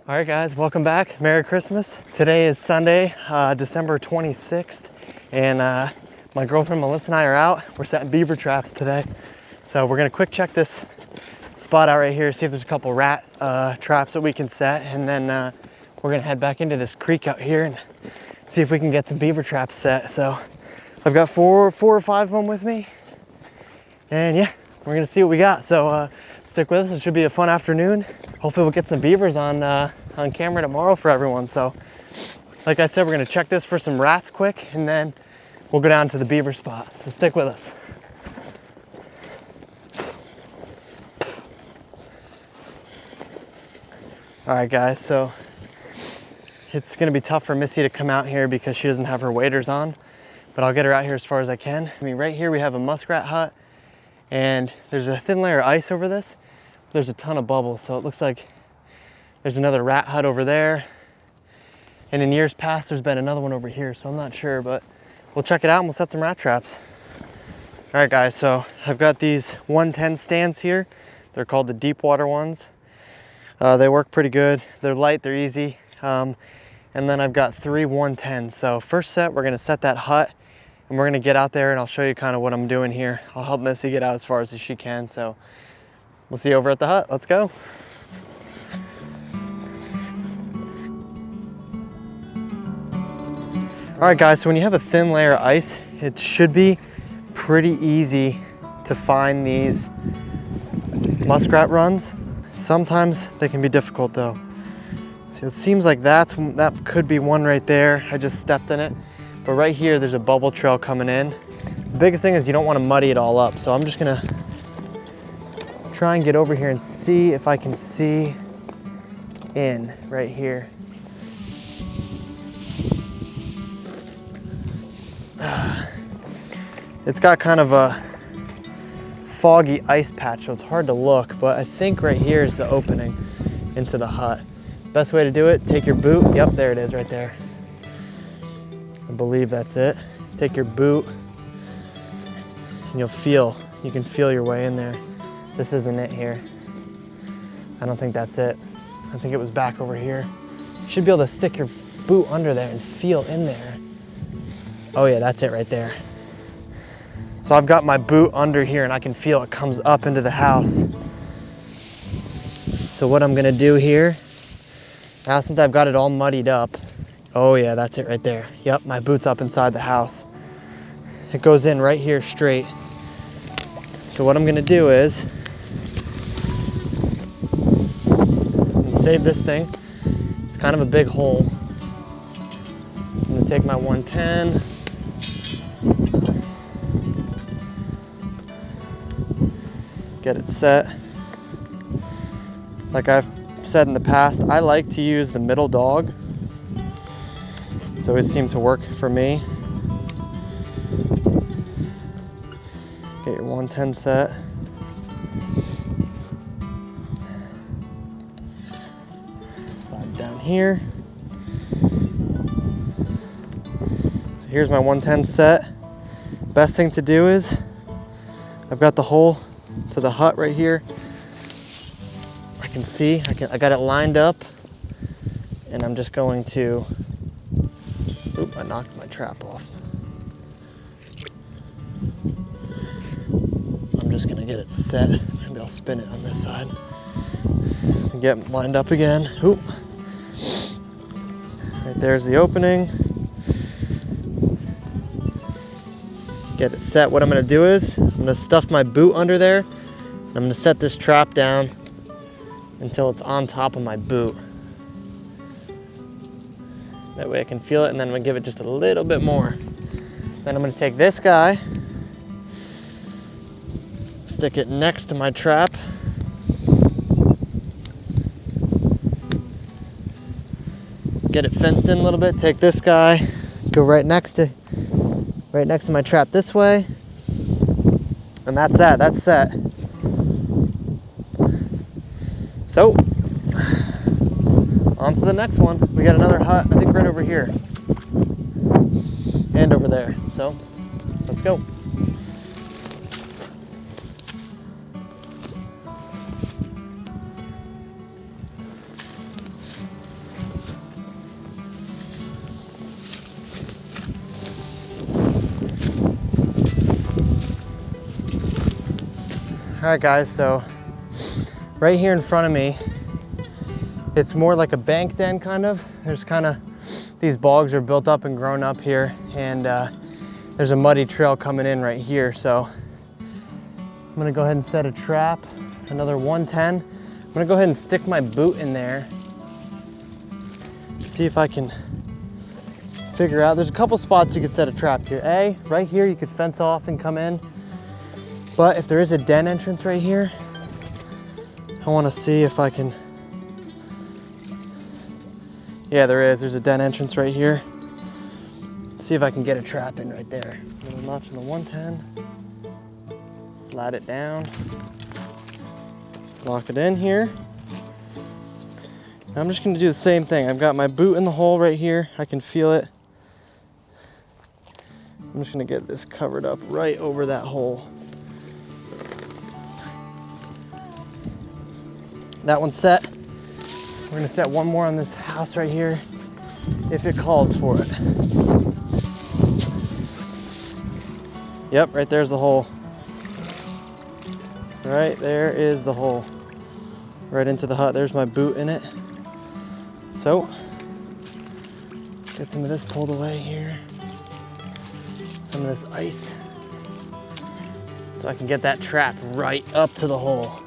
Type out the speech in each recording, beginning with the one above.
All right guys, welcome back. Merry Christmas. Today is Sunday, December 26th, and my girlfriend Melissa and I are out. We're setting beaver traps today. So we're gonna quick check this spot out right here, see if there's a couple rat traps that we can set, and then we're gonna head back into this creek out here and see if we can get some beaver traps set. So I've got four or five of them with me, and yeah, we're gonna see what we got. So stick with us, it should be a fun afternoon. Hopefully we'll get some beavers on camera tomorrow for everyone. So like I said, we're gonna check this for some rats quick, and then we'll go down to the beaver spot. So stick with us. All right guys, so it's gonna be tough for Missy to come out here because she doesn't have her waders on, but I'll get her out here as far as I can. I mean, right here we have a muskrat hut, and there's a thin layer of ice over this. There's a ton of bubbles, so it looks like there's another rat hut over there. And in years past, there's been another one over here, so I'm not sure, but we'll check it out and we'll set some rat traps. All right guys, so I've got these 110 stands here. They're called the deep water ones. They work pretty good. They're light, they're easy. And then I've got 3 110s. So first set, we're gonna set that hut, and we're gonna get out there and I'll show you kind of what I'm doing here. I'll help Missy get out as far as she can. So we'll see you over at the hut. Let's go. All right guys, so when you have a thin layer of ice, it should be pretty easy to find these muskrat runs. Sometimes they can be difficult though. So it seems like that could be one right there. I just stepped in it. But right here, there's a bubble trail coming in. The biggest thing is you don't want to muddy it all up. So I'm just gonna try and get over here and see if I can see in right here. It's got kind of a foggy ice patch, so it's hard to look, but I think right here is the opening into the hut. Best way to do it, take your boot. Yep, there it is right there. I believe that's it. Take your boot and you can feel your way in there. This isn't it here. I don't think that's it. I think it was back over here. You should be able to stick your boot under there and feel in there. Oh yeah, that's it right there. So I've got my boot under here and I can feel it comes up into the house. So what I'm gonna do here, now since I've got it all muddied up, oh yeah, that's it right there. Yep, my boot's up inside the house. It goes in right here straight. So what I'm gonna do is, save this thing. It's kind of a big hole. I'm gonna take my 110. Get it set. Like I've said in the past, I like to use the middle dog. It's always seemed to work for me. Get your 110 set. Slide down here. So here's my 110 set. Best thing to do is, I've got the hole to the hut right here. I can see, I got it lined up, and I'm just going to, oop, I knocked my trap off. I'm just gonna get it set. Maybe I'll spin it on this side. Get it lined up again. Oop. Right there's the opening. Get it set. What I'm gonna do is, I'm gonna stuff my boot under there. I'm gonna set this trap down until it's on top of my boot. That way I can feel it, and then I'm gonna give it just a little bit more. Then I'm gonna take this guy, stick it next to my trap. Get it fenced in a little bit, take this guy, go right next to my trap this way. And that's that, that's set. So, on to the next one. We got another hut, I think right over here. And over there, so let's go. All right guys, so right here in front of me, it's more like a bank den kind of. There's kind of, these bogs are built up and grown up here, and there's a muddy trail coming in right here. So I'm gonna go ahead and set a trap, another 110. I'm gonna go ahead and stick my boot in there. See if I can figure out, there's a couple spots you could set a trap here. Right here you could fence off and come in. But if there is a den entrance right here, I wanna see if I can, yeah, there's a den entrance right here. See if I can get a trap in right there. Little notch in the 110. Slide it down. Lock it in here. Now I'm just gonna do the same thing. I've got my boot in the hole right here. I can feel it. I'm just gonna get this covered up right over that hole. That one's set. We're gonna set one more on this house right here if it calls for it. Yep, right there's the hole. Right there is the hole. Right into the hut. There's my boot in it. So, get some of this pulled away here. Some of this ice. So I can get that trap right up to the hole.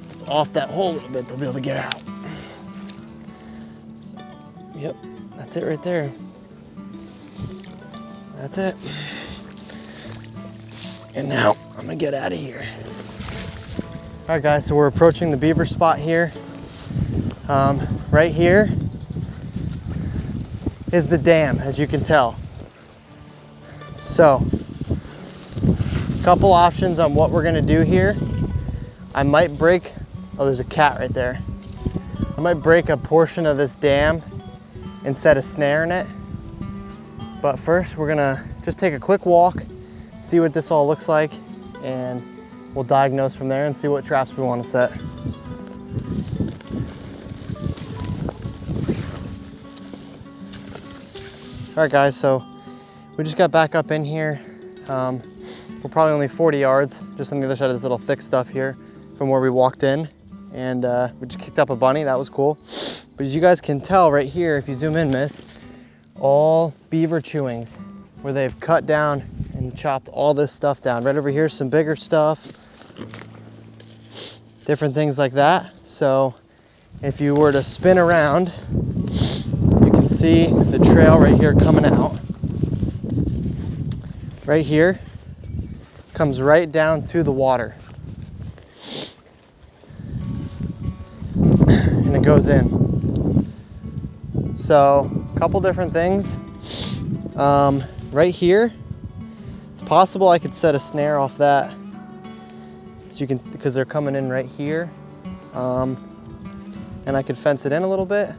If it's off that hole a little bit, they'll be able to get out. So, yep, that's it right there. That's it. And now I'm gonna get out of here. All right guys, so we're approaching the beaver spot here. Right here is the dam, as you can tell. So, a couple options on what we're gonna do here. I might break, oh, there's a cat right there. I might break a portion of this dam and set a snare in it. But first, we're gonna just take a quick walk, see what this all looks like, and we'll diagnose from there and see what traps we want to set. All right guys, so we just got back up in here. We're probably only 40 yards, just on the other side of this little thick stuff here from where we walked in. And we just kicked up a bunny, that was cool. But as you guys can tell right here, if you zoom in, miss, all beaver chewing, where they've cut down and chopped all this stuff down. Right over here, some bigger stuff, different things like that. So if you were to spin around, you can see the trail right here coming out. Right here, comes right down to the water. And it goes in. So, a couple different things. Right here, it's possible I could set a snare off that, as you can, because they're coming in right here. And I could fence it in a little bit,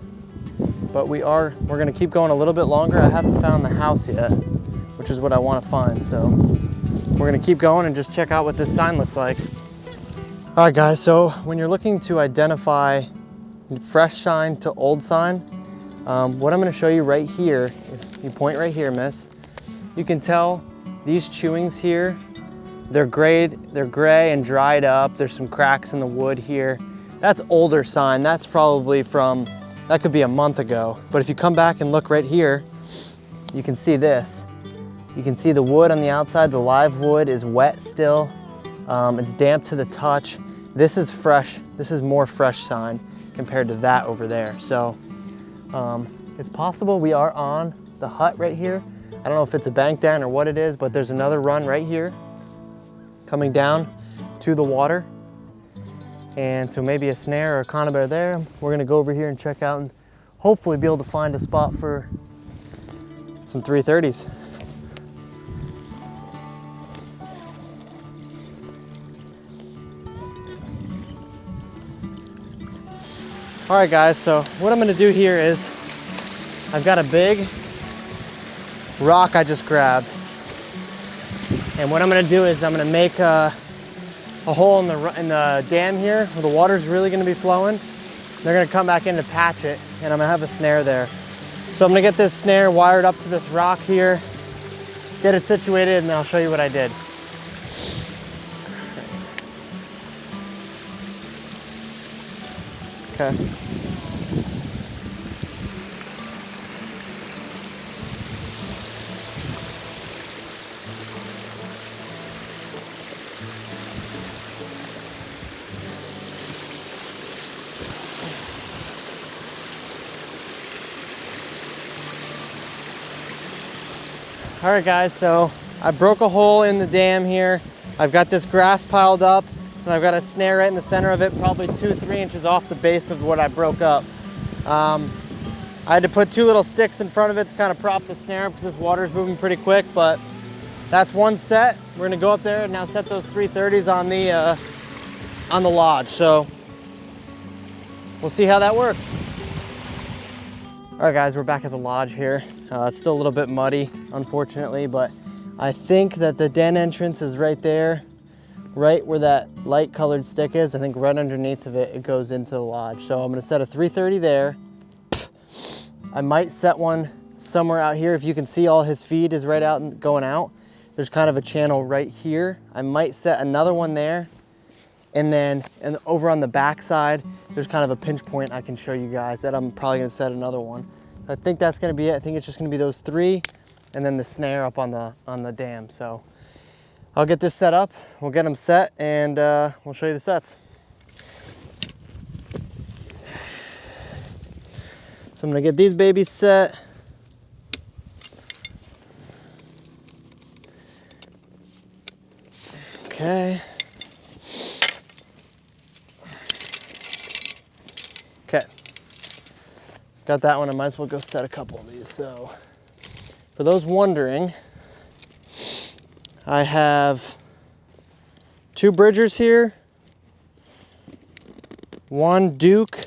but we're gonna keep going a little bit longer. I haven't found the house yet, which is what I want to find. So we're gonna keep going and just check out what this sign looks like. All right guys, so when you're looking to identify fresh sign to old sign, what I'm gonna show you right here, if you point right here, miss, you can tell these chewings here, they're gray and dried up. There's some cracks in the wood here. That's older sign. That's probably from, that could be a month ago. But if you come back and look right here, you can see this. You can see the wood on the outside, the live wood is wet still. It's damp to the touch. This is fresh, this is more fresh sign compared to that over there. So it's possible we are on the hut right here. I don't know if it's a bank den or what it is, but there's another run right here coming down to the water. And so maybe a snare or a conibear there. We're gonna go over here and check out and hopefully be able to find a spot for some 330s. All right guys, so what I'm gonna do here is, I've got a big rock I just grabbed. And what I'm gonna do is I'm gonna make a hole in the dam here where the water's really gonna be flowing. They're gonna come back in to patch it, and I'm gonna have a snare there. So I'm gonna get this snare wired up to this rock here, get it situated, and then I'll show you what I did. Okay. All right guys, so I broke a hole in the dam here. I've got this grass piled up and I've got a snare right in the center of it, probably 2-3 inches off the base of what I broke up. I had to put 2 little sticks in front of it to kind of prop the snare because this water's moving pretty quick, but that's one set. We're gonna go up there and now set those 330s on the lodge. So we'll see how that works. All right guys, we're back at the lodge here. It's still a little bit muddy, unfortunately, but I think that the den entrance is right there, right where that light colored stick is. I think right underneath of it, it goes into the lodge. So I'm gonna set a 330 there. I might set one somewhere out here. If you can see, all his feed is right out and going out. There's kind of a channel right here. I might set another one there. And then over on the back side, there's kind of a pinch point I can show you guys that I'm probably gonna set another one. I think that's gonna be it. I think it's just gonna be those 3 and then the snare up on the dam. So I'll get this set up, we'll get them set, and we'll show you the sets. So I'm gonna get these babies set. Okay. Okay, got that one. I might as well go set a couple of these. So for those wondering, I have 2 bridgers here, 1 Duke,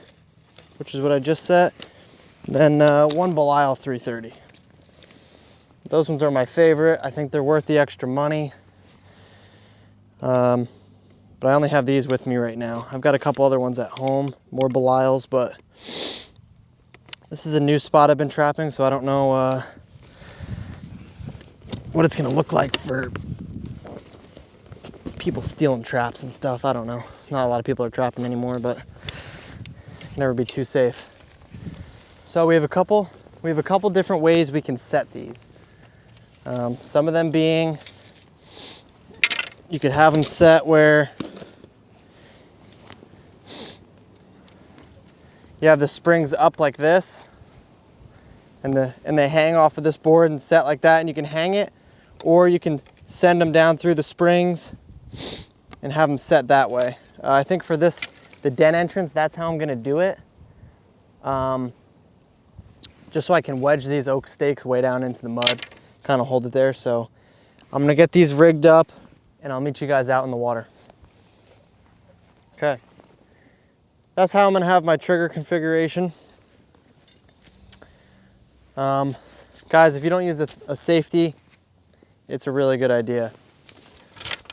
which is what I just set, then 1 Belial 330. Those ones are my favorite. I think they're worth the extra money. But I only have these with me right now. I've got a couple other ones at home, more Belials, but this is a new spot I've been trapping, so I don't know what it's gonna look like for people stealing traps and stuff. I don't know. Not a lot of people are trapping anymore, but never be too safe. So we have a couple different ways we can set these. Some of them being, you could have them set where you have the springs up like this, and they hang off of this board and set like that, and you can hang it, or you can send them down through the springs and have them set that way. I think for this, the den entrance, that's how I'm gonna do it. Just so I can wedge these oak stakes way down into the mud, kind of hold it there. So I'm gonna get these rigged up and I'll meet you guys out in the water. Okay. That's how I'm gonna have my trigger configuration. Guys, if you don't use a safety, it's a really good idea.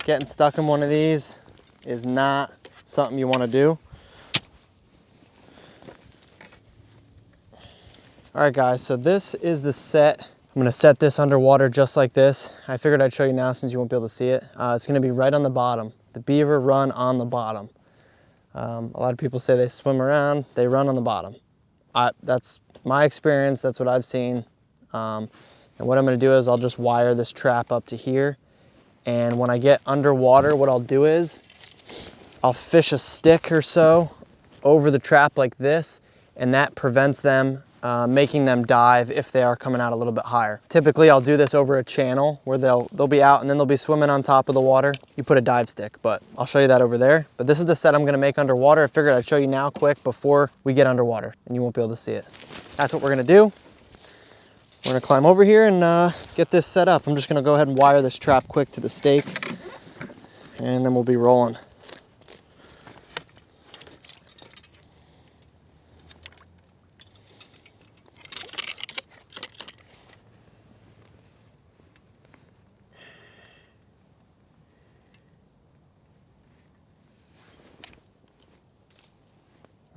Getting stuck in one of these is not something you wanna do. All right guys, so this is the set. I'm gonna set this underwater just like this. I figured I'd show you now since you won't be able to see it. It's gonna be right on the bottom. The beaver run on the bottom. A lot of people say they swim around, they run on the bottom. That's my experience, that's what I've seen. And what I'm gonna do is I'll just wire this trap up to here. And when I get underwater, what I'll do is I'll fish a stick or so over the trap like this, and that prevents them making them dive if they are coming out a little bit higher. Typically, I'll do this over a channel where they'll be out and then they'll be swimming on top of the water. You put a dive stick, but I'll show you that over there. But this is the set I'm gonna make underwater. I figured I'd show you now quick before we get underwater and you won't be able to see it. That's what we're gonna do. We're gonna climb over here and get this set up. I'm just gonna go ahead and wire this trap quick to the stake and then we'll be rolling.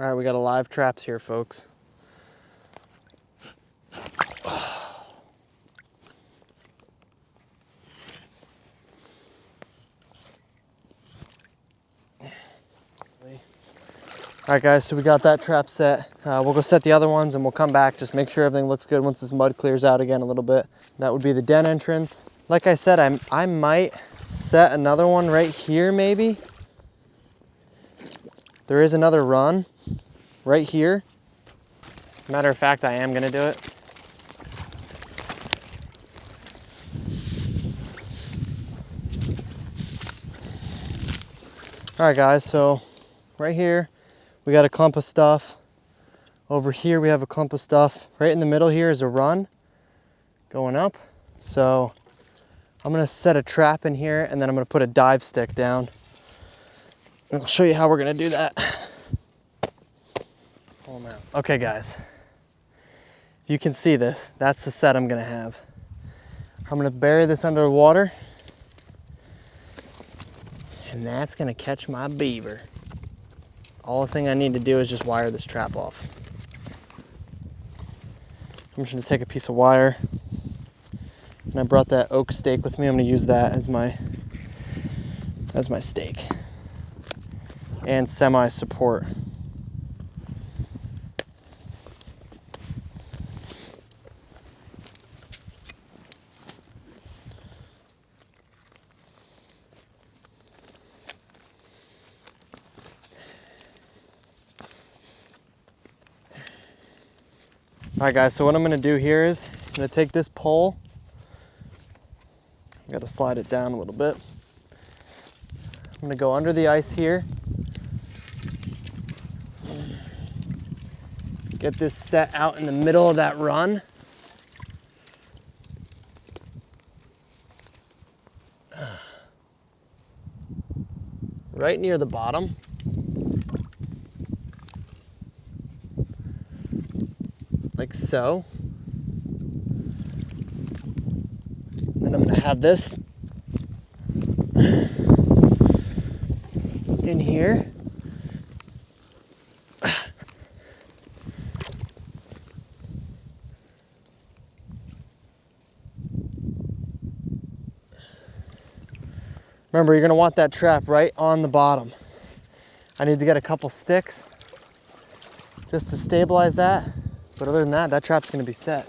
All right, we got a live traps here, folks. All right guys, so we got that trap set. We'll go set the other ones and we'll come back, just make sure everything looks good once this mud clears out again a little bit. That would be the den entrance. Like I said, I might set another one right here maybe. There is another run right here. Matter of fact, I am gonna do it. All right guys, so right here, we got a clump of stuff. Over here, we have a clump of stuff. Right in the middle here is a run going up. So I'm gonna set a trap in here and then I'm gonna put a dive stick down. And I'll show you how we're gonna do that. Pull them out. Okay guys, you can see this. That's the set I'm gonna have. I'm gonna bury this under the water and that's gonna catch my beaver. All the thing I need to do is just wire this trap off. I'm just gonna take a piece of wire, and I brought that oak stake with me. I'm gonna use that as my stake and semi-support. All right guys, so what I'm gonna do here is I'm gonna take this pole, I gotta slide it down a little bit. I'm gonna go under the ice here, get this set out in the middle of that run. Right near the bottom. Like so. Then I'm gonna have this in here. Remember, you're gonna want that trap right on the bottom. I need to get a couple sticks just to stabilize that. But other than that, that trap's gonna be set.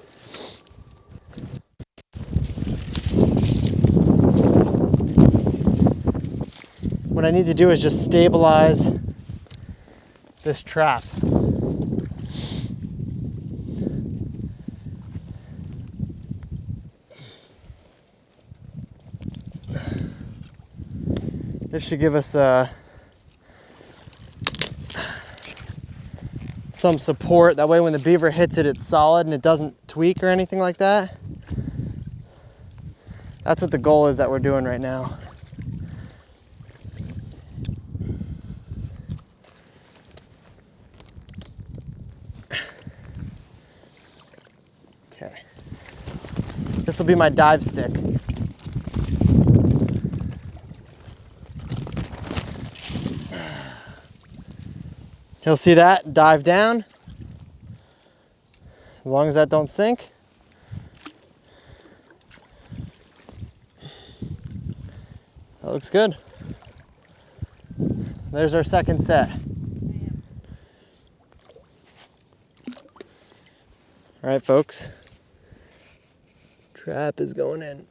What I need to do is just stabilize this trap. This should give us some support. That way when the beaver hits it, it's solid and it doesn't tweak or anything like that. That's what the goal is that we're doing right now. Okay. This will be my dive stick. You'll see that dive down, as long as that don't sink. That looks good. There's our second set. All right, folks. Trap is going in.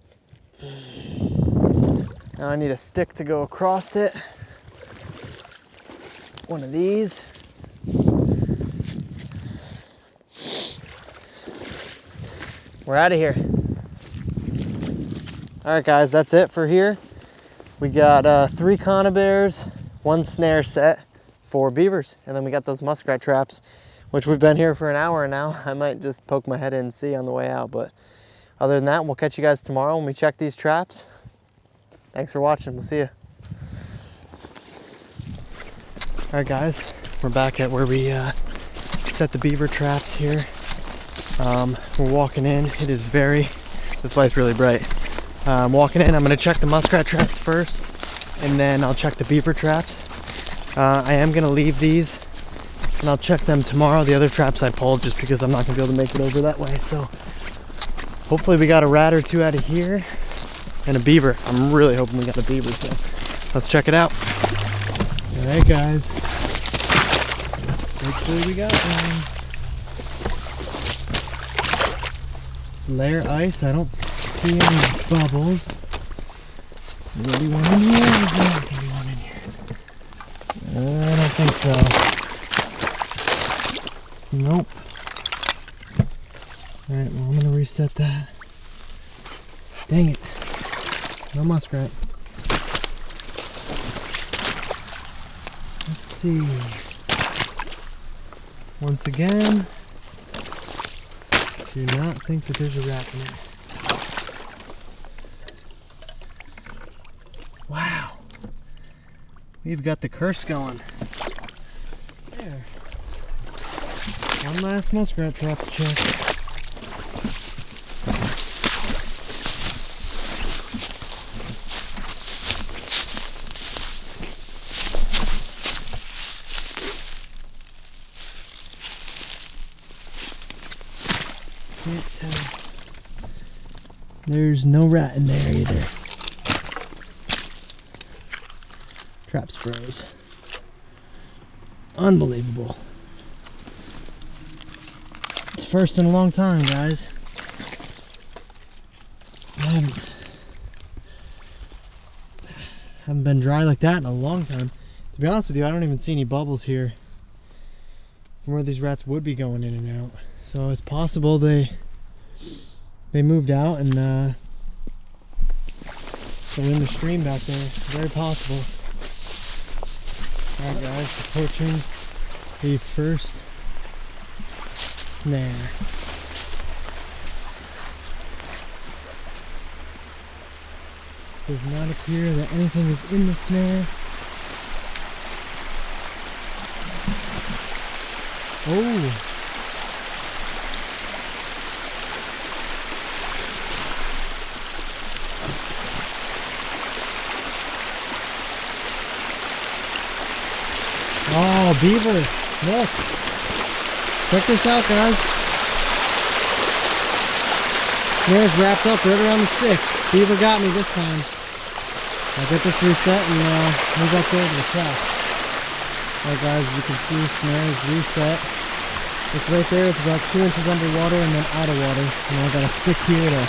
Now I need a stick to go across it. One of these. We're out of here. All right, guys, that's it for here. We got 3 CONIBEARS, 1 snare set, 4 beavers, and then we got those muskrat traps, which we've been here for an hour now. I might just poke my head in and see on the way out, but other than that, we'll catch you guys tomorrow when we check these traps. Thanks for watching. We'll see you. All right, guys, we're back at where we set the beaver traps here. We're walking in. It is this light's really bright. I'm walking in. I'm gonna check the muskrat traps first, and then I'll check the beaver traps. I am gonna leave these, and I'll check them tomorrow. The other traps I pulled just because I'm not gonna be able to make it over that way. So hopefully we got a rat or 2 out of here, and a beaver. I'm really hoping we got a beaver, so let's check it out. All right, guys. Hopefully we got one. Layer ice, I don't see any bubbles. There's gonna be one in here, there's not gonna be one in here. I don't think so. Nope. Alright, well I'm gonna reset that. Dang it. No muskrat. Let's see. Once again, do not think that there's a rat in it. Wow. We've got the curse going. There. One last muskrat trap to check. Can't tell. There's no rat in there either. Traps froze. Unbelievable. It's first in a long time, guys. I haven't been dry like that in a long time. To be honest with you, I don't even see any bubbles here from where these rats would be going in and out. So it's possible they moved out and they're in the stream back there. It's very possible. Alright guys, approaching the first snare. Does not appear that anything is in the snare. Oh! Oh, beaver! Look! Check this out, guys. Snare's wrapped up right around the stick. Beaver got me this time. I'll get this reset and move up there to the trap. Alright guys, as you can see, snare is reset. It's right there. It's about 2 inches underwater and then out of water. And I got a stick here to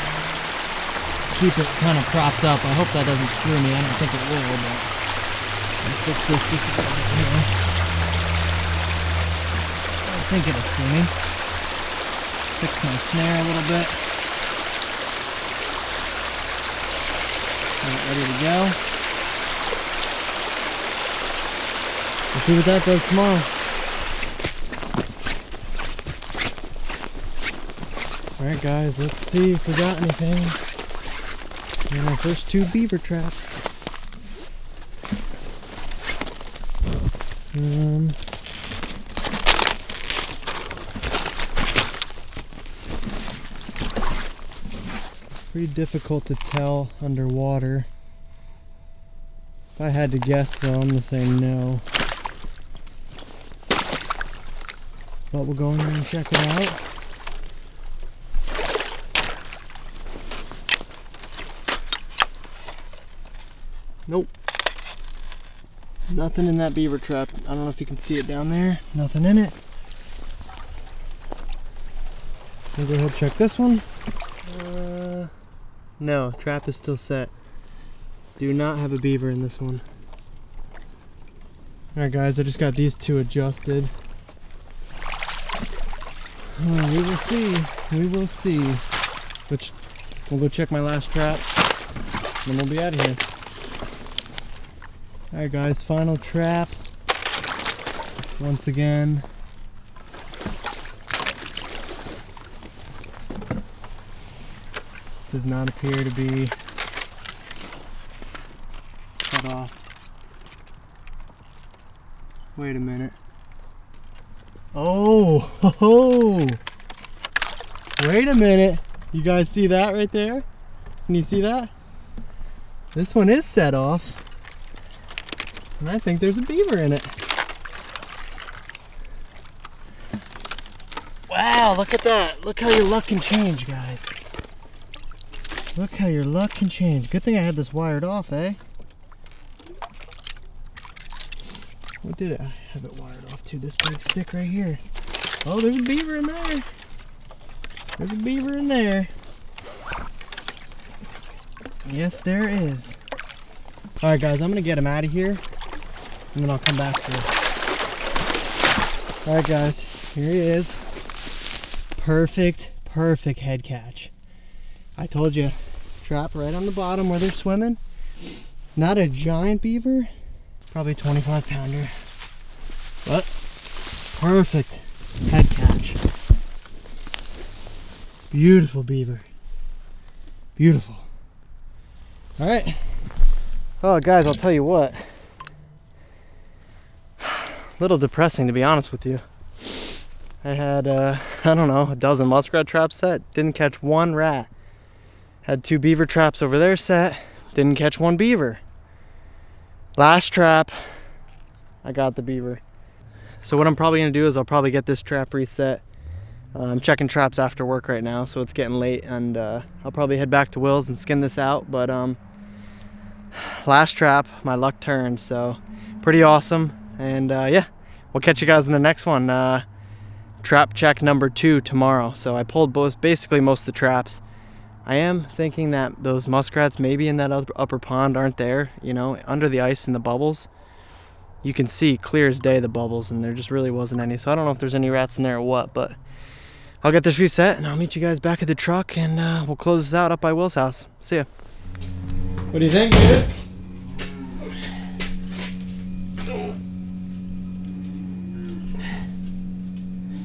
keep it kind of propped up. I hope that doesn't screw me. I don't think it will, but let's fix this just a bit here. I think it'll screw me. Fix my snare a little bit. Alright, ready to go. We'll see what that does tomorrow. Alright guys, let's see if we got anything in our first 2 beaver traps. Pretty difficult to tell underwater. If I had to guess though, I'm gonna say no. But we'll go in there and check it out. Nope. Nothing in that beaver trap. I don't know if you can see it down there. Nothing in it. We'll go ahead and check this one. No, trap is still set. Do not have a beaver in this one. Alright guys, I just got these 2 adjusted. We will see. We will see. Which, we'll go check my last trap. Then we'll be out of here. Alright guys, final trap. Once again. Does not appear to be shut off. Wait a minute. Oh! Wait a minute. You guys see that right there? Can you see that? This one is set off. And I think there's a beaver in it. Wow, look at that. Look how your luck can change, guys. Look how your luck can change. Good thing I had this wired off, eh? What did it? I have it wired off to this big stick right here. Oh, there's a beaver in there. There's a beaver in there. Yes, there is. All right, guys, I'm gonna get him out of here, and then I'll come back to it. All right, guys, here he is. Perfect, perfect head catch. I told you, trap right on the bottom where they're swimming. Not a giant beaver, probably 25 pounder, but perfect head catch. Beautiful beaver, beautiful. All right. Oh, guys, I'll tell you what. A little depressing, to be honest with you. I had, I don't know, a dozen muskrat traps set. Didn't catch one rat. Had 2 beaver traps over there set. Didn't catch one beaver. Last trap, I got the beaver. So what I'm probably going to do is I'll probably get this trap reset. I'm checking traps after work right now, so it's getting late. And I'll probably head back to Will's and skin this out. But last trap, my luck turned, so pretty awesome. And yeah, we'll catch you guys in the next one. Trap check number 2 tomorrow. So I pulled basically most of the traps. I am thinking that those muskrats maybe in that upper pond aren't there, you know, under the ice in the bubbles. You can see clear as day the bubbles, and there just really wasn't any. So I don't know if there's any rats in there or what, but I'll get this reset and I'll meet you guys back at the truck, and we'll close this out up by Will's house. See ya. What do you think, dude?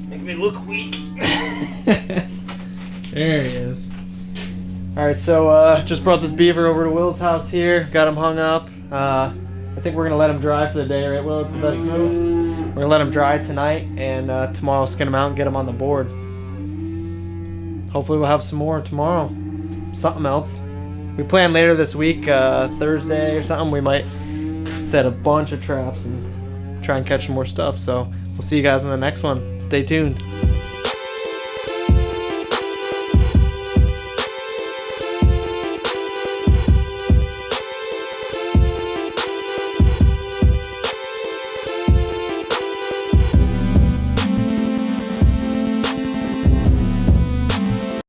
Make me look weak. There he is. Alright, so just brought this beaver over to Will's house here. Got him hung up. I think we're going to let him dry for the day, right, Will? It's the best move. We're going to let him dry tonight, and tomorrow skin him out and get him on the board. Hopefully we'll have some more tomorrow. Something else. We plan later this week, Thursday or something, we might set a bunch of traps and try and catch some more stuff. So we'll see you guys in the next one. Stay tuned.